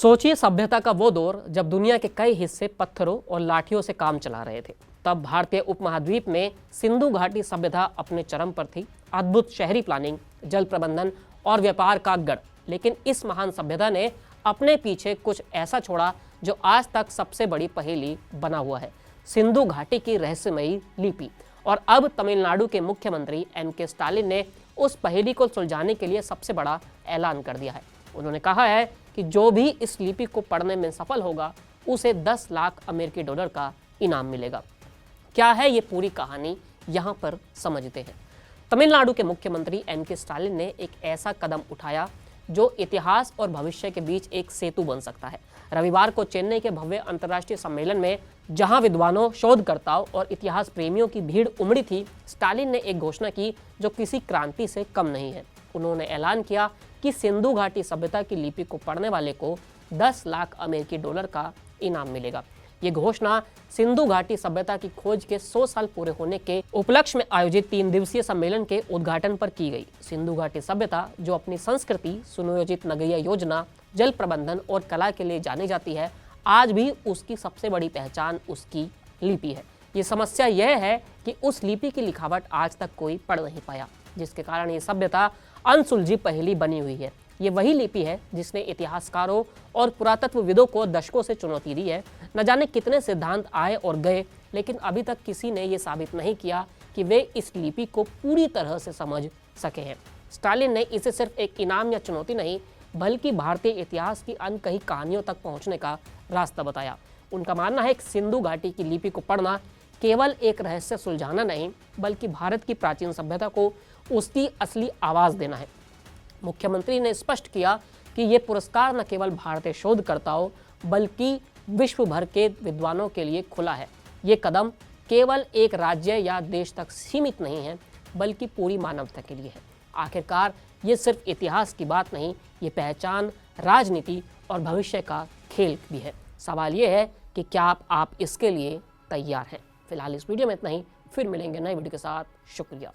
सोचिए सभ्यता का वो दौर जब दुनिया के कई हिस्से पत्थरों और लाठियों से काम चला रहे थे। तब भारतीय उपमहाद्वीप में सिंधु घाटी सभ्यता अपने चरम पर थी। अद्भुत शहरी प्लानिंग, जल प्रबंधन और व्यापार का गढ़। लेकिन इस महान सभ्यता ने अपने पीछे कुछ ऐसा छोड़ा जो आज तक सबसे बड़ी पहेली बना हुआ है, सिंधु घाटी की रहस्यमयी लिपि। और अब तमिलनाडु के मुख्यमंत्री एम.के. स्टालिन ने उस पहेली को सुलझाने के लिए सबसे बड़ा ऐलान कर दिया है। उन्होंने कहा है कि जो भी इस लिपि को पढ़ने में सफल होगा उसे 10 लाख अमेरिकी डॉलर का इनाम मिलेगा। क्या है ये पूरी कहानी, यहाँ पर समझते हैं। तमिलनाडु के मुख्यमंत्री एम.के. स्टालिन ने एक ऐसा कदम उठाया जो इतिहास और भविष्य के बीच एक सेतु बन सकता है। रविवार को चेन्नई के भव्य अंतर्राष्ट्रीय सम्मेलन में, जहां विद्वानों, शोधकर्ताओं और इतिहास प्रेमियों की भीड़ उमड़ी थी, स्टालिन ने एक घोषणा की जो किसी क्रांति से कम नहीं है। उन्होंने ऐलान किया कि सिंधु घाटी सभ्यता की लिपि को पढ़ने वाले को 10 लाख अमेरिकी डॉलर का इनाम मिलेगा। ये घोषणा सिंधु घाटी सभ्यता की खोज के 100 साल पूरे होने के उपलक्ष्य में आयोजित 3 दिवसीय सम्मेलन के उद्घाटन पर की गई। सिंधु घाटी सभ्यता, जो अपनी संस्कृति, सुनियोजित नगरीय योजना, जल प्रबंधन और कला के लिए जानी जाती है, आज भी उसकी सबसे बड़ी पहचान उसकी लिपि है। ये समस्या यह है कि उस लिपि की लिखावट आज तक कोई पढ़ नहीं पाया, जिसके कारण ये सभ्यता अनसुलझी पहेली बनी हुई है। ये वही लिपि है जिसने इतिहासकारों और पुरातत्वविदों को दशकों से चुनौती दी है। न जाने कितने सिद्धांत आए और गए, लेकिन अभी तक किसी ने ये साबित नहीं किया कि वे इस लिपि को पूरी तरह से समझ सके हैं। स्टालिन ने इसे सिर्फ एक इनाम या चुनौती नहीं, बल्कि भारतीय इतिहास की अनकही कहानियों तक पहुंचने का रास्ता बताया। उनका मानना है कि सिंधु घाटी की लिपि को पढ़ना केवल एक रहस्य सुलझाना नहीं, बल्कि भारत की प्राचीन सभ्यता को उसकी असली आवाज़ देना है। मुख्यमंत्री ने स्पष्ट किया कि ये पुरस्कार न केवल भारतीय शोधकर्ताओं बल्कि विश्व भर के विद्वानों के लिए खुला है। ये कदम केवल एक राज्य या देश तक सीमित नहीं है, बल्कि पूरी मानवता के लिए है। आखिरकार ये सिर्फ इतिहास की बात नहीं, ये पहचान, राजनीति और भविष्य का खेल भी है। सवाल ये है कि क्या आप इसके लिए तैयार हैं। फिलहाल इस वीडियो में इतना ही, फिर मिलेंगे नए वीडियो के साथ। शुक्रिया।